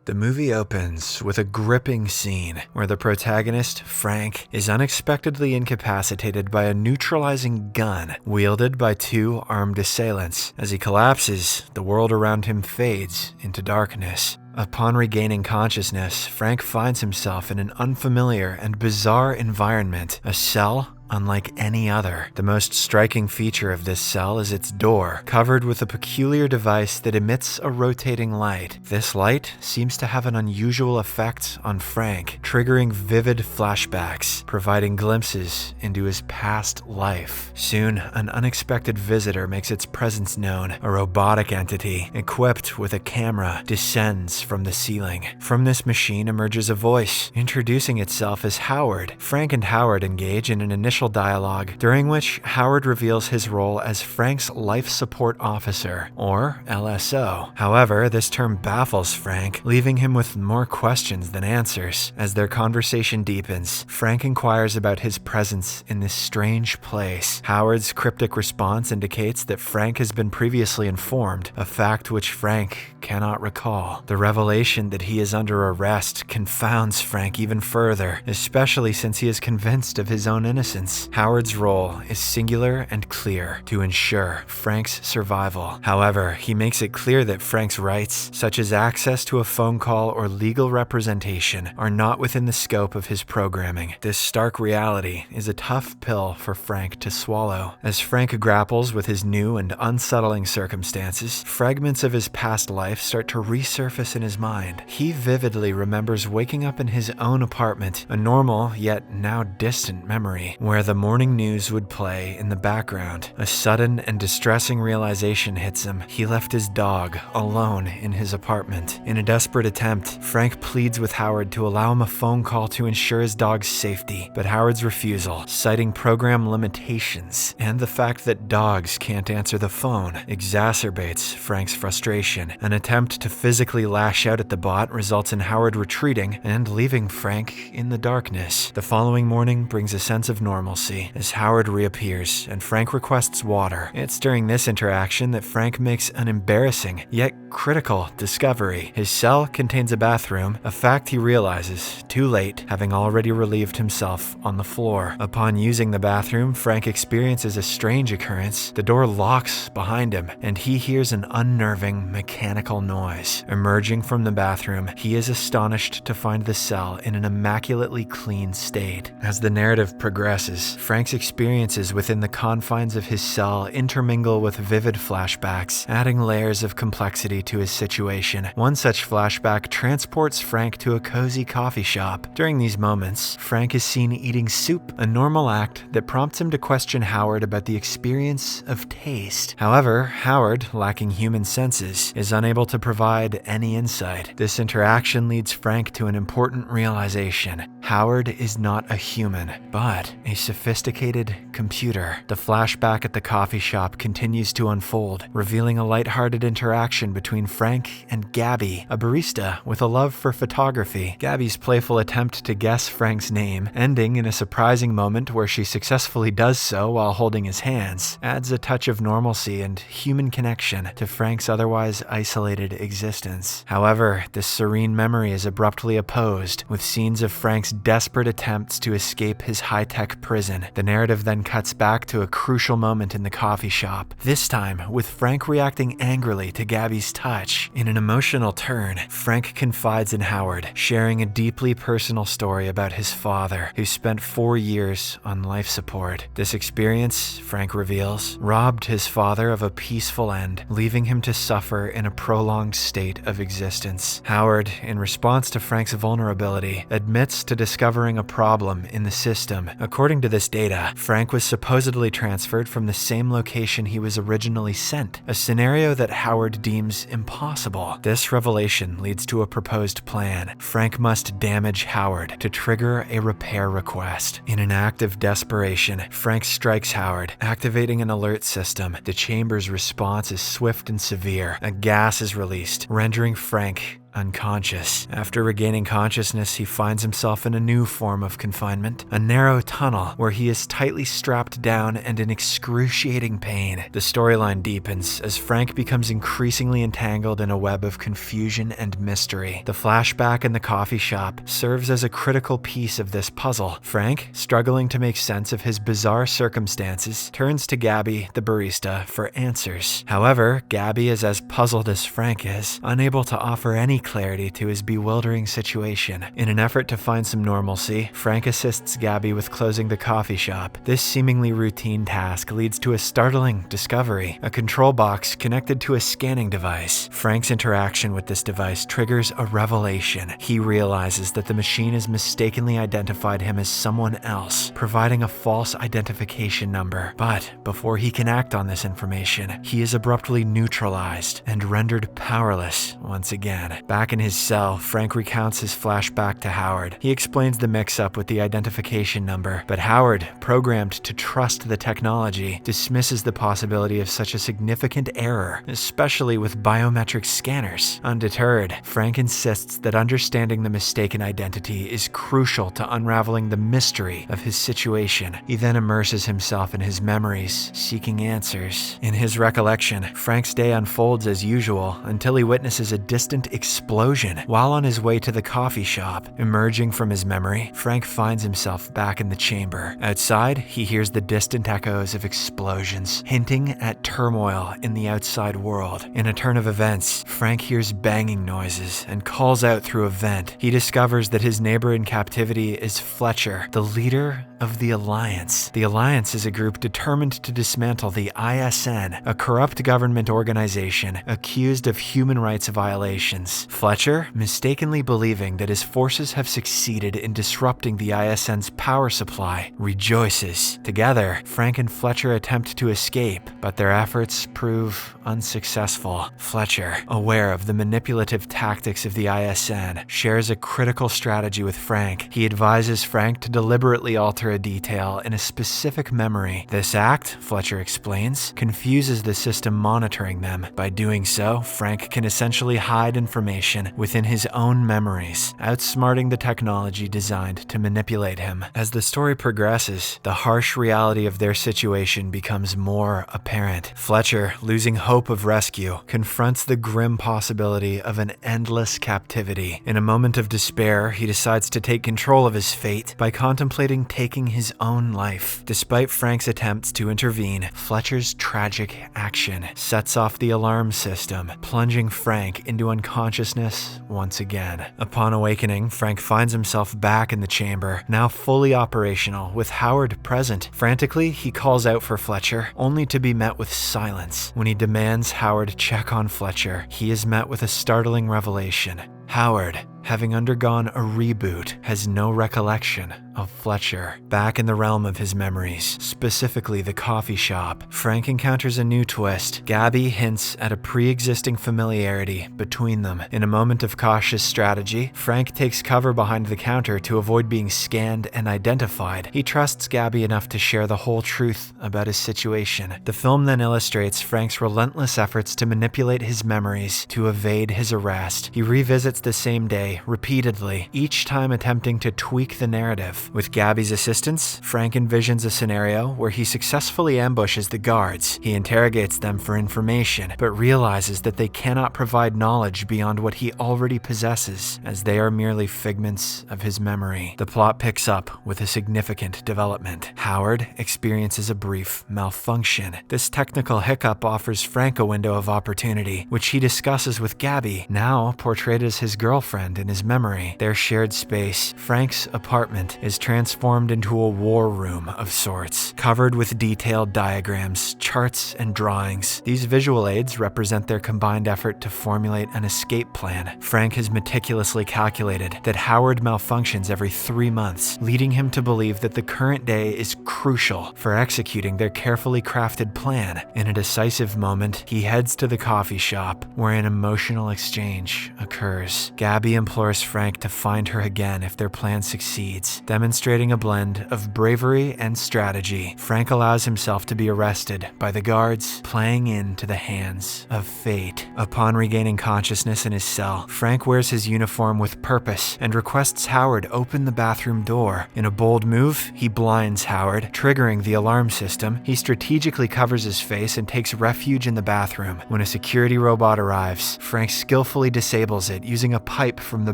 The movie opens with a gripping scene where the protagonist, Frank, is unexpectedly incapacitated by a neutralizing gun wielded by two armed assailants. As he collapses, the world around him fades into darkness. Upon regaining consciousness, Frank finds himself in an unfamiliar and bizarre environment, a cell unlike any other. The most striking feature of this cell is its door, covered with a peculiar device that emits a rotating light. This light seems to have an unusual effect on Frank, triggering vivid flashbacks, providing glimpses into his past life. Soon, an unexpected visitor makes its presence known. A robotic entity, equipped with a camera, descends from the ceiling. From this machine emerges a voice, introducing itself as Howard. Frank and Howard engage in an initial dialogue, during which Howard reveals his role as Frank's life support officer, or LSO. However, this term baffles Frank, leaving him with more questions than answers. As their conversation deepens, Frank inquires about his presence in this strange place. Howard's cryptic response indicates that Frank has been previously informed, a fact which Frank cannot recall. The revelation that he is under arrest confounds Frank even further, especially since he is convinced of his own innocence. Howard's role is singular and clear: to ensure Frank's survival. However, he makes it clear that Frank's rights, such as access to a phone call or legal representation, are not within the scope of his programming. This stark reality is a tough pill for Frank to swallow. As Frank grapples with his new and unsettling circumstances, fragments of his past life start to resurface in his mind. He vividly remembers waking up in his own apartment, a normal yet now distant memory, where the morning news would play in the background. A sudden and distressing realization hits him. He left his dog alone in his apartment. In a desperate attempt, Frank pleads with Howard to allow him a phone call to ensure his dog's safety, but Howard's refusal, citing program limitations and the fact that dogs can't answer the phone, exacerbates Frank's frustration. An attempt to physically lash out at the bot results in Howard retreating and leaving Frank in the darkness. The following morning brings a sense of normalcy as Howard reappears and Frank requests water. It's during this interaction that Frank makes an embarrassing yet critical discovery. His cell contains a bathroom, a fact he realizes too late, having already relieved himself on the floor. Upon using the bathroom, Frank experiences a strange occurrence. The door locks behind him and he hears an unnerving mechanical noise. Emerging from the bathroom, he is astonished to find the cell in an immaculately clean state. As the narrative progresses, Frank's experiences within the confines of his cell intermingle with vivid flashbacks, adding layers of complexity to his situation. One such flashback transports Frank to a cozy coffee shop. During these moments, Frank is seen eating soup, a normal act that prompts him to question Howard about the experience of taste. However, Howard, lacking human senses, is unable to provide any insight. This interaction leads Frank to an important realization: Howard is not a human, but a sophisticated computer. The flashback at the coffee shop continues to unfold, revealing a lighthearted interaction between Frank and Gabby, a barista with a love for photography. Gabby's playful attempt to guess Frank's name, ending in a surprising moment where she successfully does so while holding his hands, adds a touch of normalcy and human connection to Frank's otherwise isolated existence. However, this serene memory is abruptly opposed, with scenes of Frank's desperate attempts to escape his high-tech prison. The narrative then cuts back to a crucial moment in the coffee shop, this time with Frank reacting angrily to Gabby's touch. In an emotional turn, Frank confides in Howard, sharing a deeply personal story about his father, who spent 4 years on life support. This experience, Frank reveals, robbed his father of a peaceful end, leaving him to suffer in a prolonged state of existence. Howard, in response to Frank's vulnerability, admits to discovering a problem in the system. According to this data, Frank was supposedly transferred from the same location he was originally sent, a scenario that Howard deems impossible. This revelation leads to a proposed plan. Frank must damage Howard to trigger a repair request. In an act of desperation, Frank strikes Howard, activating an alert system. The chamber's response is swift and severe. A gas is released, rendering Frank unconscious. After regaining consciousness, he finds himself in a new form of confinement, a narrow tunnel where he is tightly strapped down and in excruciating pain. The storyline deepens as Frank becomes increasingly entangled in a web of confusion and mystery. The flashback in the coffee shop serves as a critical piece of this puzzle. Frank, struggling to make sense of his bizarre circumstances, turns to Gabby, the barista, for answers. However, Gabby is as puzzled as Frank is, unable to offer any clarity to his bewildering situation. In an effort to find some normalcy, Frank assists Gabby with closing the coffee shop. This seemingly routine task leads to a startling discovery: a control box connected to a scanning device. Frank's interaction with this device triggers a revelation. He realizes that the machine has mistakenly identified him as someone else, providing a false identification number. But before he can act on this information, he is abruptly neutralized and rendered powerless once again. Back in his cell, Frank recounts his flashback to Howard. He explains the mix-up with the identification number, but Howard, programmed to trust the technology, dismisses the possibility of such a significant error, especially with biometric scanners. Undeterred, Frank insists that understanding the mistaken identity is crucial to unraveling the mystery of his situation. He then immerses himself in his memories, seeking answers. In his recollection, Frank's day unfolds as usual until he witnesses a distant explosion while on his way to the coffee shop. Emerging from his memory, Frank finds himself back in the chamber. Outside, he hears the distant echoes of explosions, hinting at turmoil in the outside world. In a turn of events, Frank hears banging noises and calls out through a vent. He discovers that his neighbor in captivity is Fletcher, the leader of the Alliance. The Alliance is a group determined to dismantle the ISN, a corrupt government organization accused of human rights violations. Fletcher, mistakenly believing that his forces have succeeded in disrupting the ISN's power supply, rejoices. Together, Frank and Fletcher attempt to escape, but their efforts prove unsuccessful. Fletcher, aware of the manipulative tactics of the ISN, shares a critical strategy with Frank. He advises Frank to deliberately alter a detail in a specific memory. This act, Fletcher explains, confuses the system monitoring them. By doing so, Frank can essentially hide information within his own memories, outsmarting the technology designed to manipulate him. As the story progresses, the harsh reality of their situation becomes more apparent. Fletcher, losing hope of rescue, confronts the grim possibility of an endless captivity. In a moment of despair, he decides to take control of his fate by contemplating taking his own life. Despite Frank's attempts to intervene, Fletcher's tragic action sets off the alarm system, plunging Frank into unconsciousness once again. Upon awakening, Frank finds himself back in the chamber, now fully operational, with Howard present. Frantically, he calls out for Fletcher, only to be met with silence. When he demands Howard check on Fletcher, he is met with a startling revelation. Howard, having undergone a reboot, has no recollection of Fletcher. Back in the realm of his memories, specifically the coffee shop, Frank encounters a new twist. Gabby hints at a pre-existing familiarity between them. In a moment of cautious strategy, Frank takes cover behind the counter to avoid being scanned and identified. He trusts Gabby enough to share the whole truth about his situation. The film then illustrates Frank's relentless efforts to manipulate his memories to evade his arrest. He revisits the same day repeatedly, each time attempting to tweak the narrative. With Gabby's assistance, Frank envisions a scenario where he successfully ambushes the guards. He interrogates them for information, but realizes that they cannot provide knowledge beyond what he already possesses, as they are merely figments of his memory. The plot picks up with a significant development. Howard experiences a brief malfunction. This technical hiccup offers Frank a window of opportunity, which he discusses with Gabby, now portrayed as his girlfriend in his memory. Their shared space, Frank's apartment, is transformed into a war room of sorts, covered with detailed diagrams, charts, and drawings. These visual aids represent their combined effort to formulate an escape plan. Frank has meticulously calculated that Howard malfunctions every 3 months, leading him to believe that the current day is crucial for executing their carefully crafted plan. In a decisive moment, he heads to the coffee shop, where an emotional exchange occurs. Gabby implores Frank to find her again if their plan succeeds, demonstrating Demonstrating a blend of bravery and strategy, Frank allows himself to be arrested by the guards, playing into the hands of fate. Upon regaining consciousness in his cell, Frank wears his uniform with purpose and requests Howard open the bathroom door. In a bold move, he blinds Howard, triggering the alarm system. He strategically covers his face and takes refuge in the bathroom. When a security robot arrives, Frank skillfully disables it using a pipe from the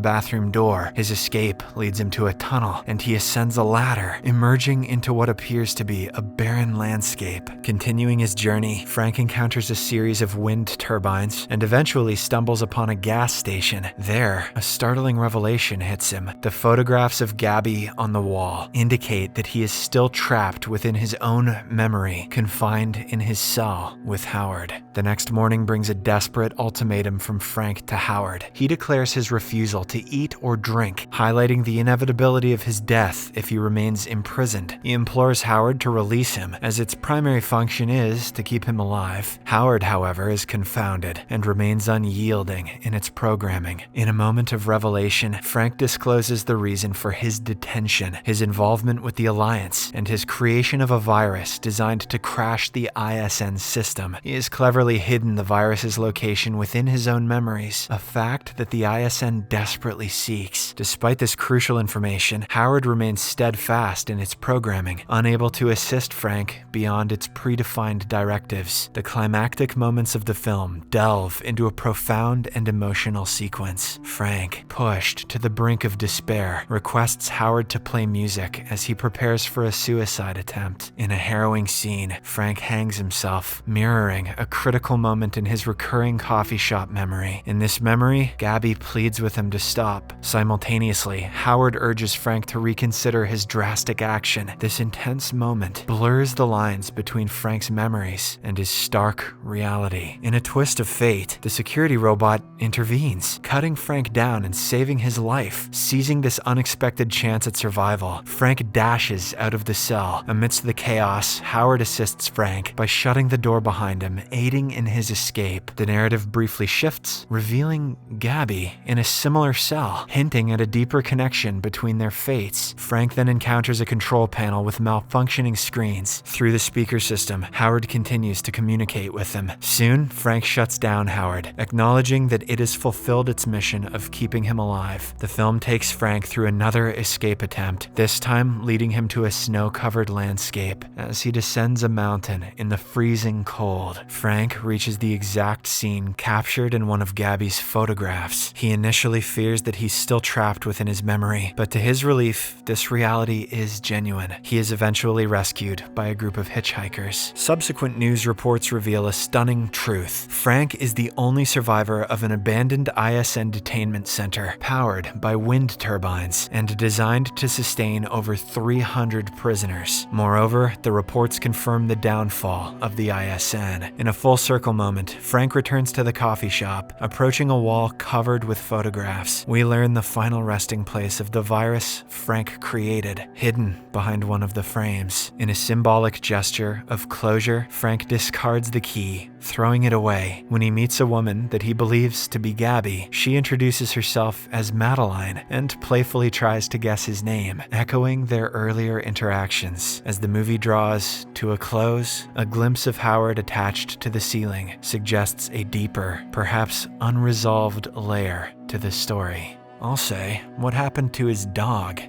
bathroom door. His escape leads him to a tunnel, and he ascends a ladder, emerging into what appears to be a barren landscape. Continuing his journey, Frank encounters a series of wind turbines and eventually stumbles upon a gas station. There, a startling revelation hits him. The photographs of Gabby on the wall indicate that he is still trapped within his own memory, confined in his cell with Howard. The next morning brings a desperate ultimatum from Frank to Howard. He declares his refusal to eat or drink, highlighting the inevitability of his death if he remains imprisoned. He implores Howard to release him, as its primary function is to keep him alive. Howard, however, is confounded and remains unyielding in its programming. In a moment of revelation, Frank discloses the reason for his detention, his involvement with the Alliance, and his creation of a virus designed to crash the ISN system. He has cleverly hidden the virus's location within his own memories, a fact that the ISN desperately seeks. Despite this crucial information, Howard remains steadfast in its programming, unable to assist Frank beyond its predefined directives. The climactic moments of the film delve into a profound and emotional sequence. Frank, pushed to the brink of despair, requests Howard to play music as he prepares for a suicide attempt. In a harrowing scene, Frank hangs himself, mirroring a critical moment in his recurring coffee shop memory. In this memory, Gabby pleads with him to stop. Simultaneously, Howard urges Frank to reconsider his drastic action. This intense moment blurs the lines between Frank's memories and his stark reality. In a twist of fate, the security robot intervenes, cutting Frank down and saving his life. Seizing this unexpected chance at survival, Frank dashes out of the cell. Amidst the chaos, Howard assists Frank by shutting the door behind him, aiding in his escape. The narrative briefly shifts, revealing Gabby in a similar cell, hinting at a deeper connection between their fates. Frank then encounters a control panel with malfunctioning screens. Through the speaker system, Howard continues to communicate with him. Soon, Frank shuts down Howard, acknowledging that it has fulfilled its mission of keeping him alive. The film takes Frank through another escape attempt, this time leading him to a snow-covered landscape. As he descends a mountain in the freezing cold, Frank reaches the exact scene captured in one of Gabby's photographs. He initially fears that he's still trapped within his memory, but to his relief, this reality is genuine. He is eventually rescued by a group of hitchhikers. Subsequent news reports reveal a stunning truth. Frank is the only survivor of an abandoned ISN detainment center, powered by wind turbines and designed to sustain over 300 prisoners. Moreover, the reports confirm the downfall of the ISN. In a full circle moment, Frank returns to the coffee shop, approaching a wall covered with photographs. We learn the final resting place of the virus Frank created, hidden behind one of the frames. In a symbolic gesture of closure, Frank discards the key, throwing it away. When he meets a woman that he believes to be Gabby, she introduces herself as Madeline and playfully tries to guess his name, echoing their earlier interactions. As the movie draws to a close, a glimpse of Howard attached to the ceiling suggests a deeper, perhaps unresolved layer to the story. I'll say, what happened to his dog?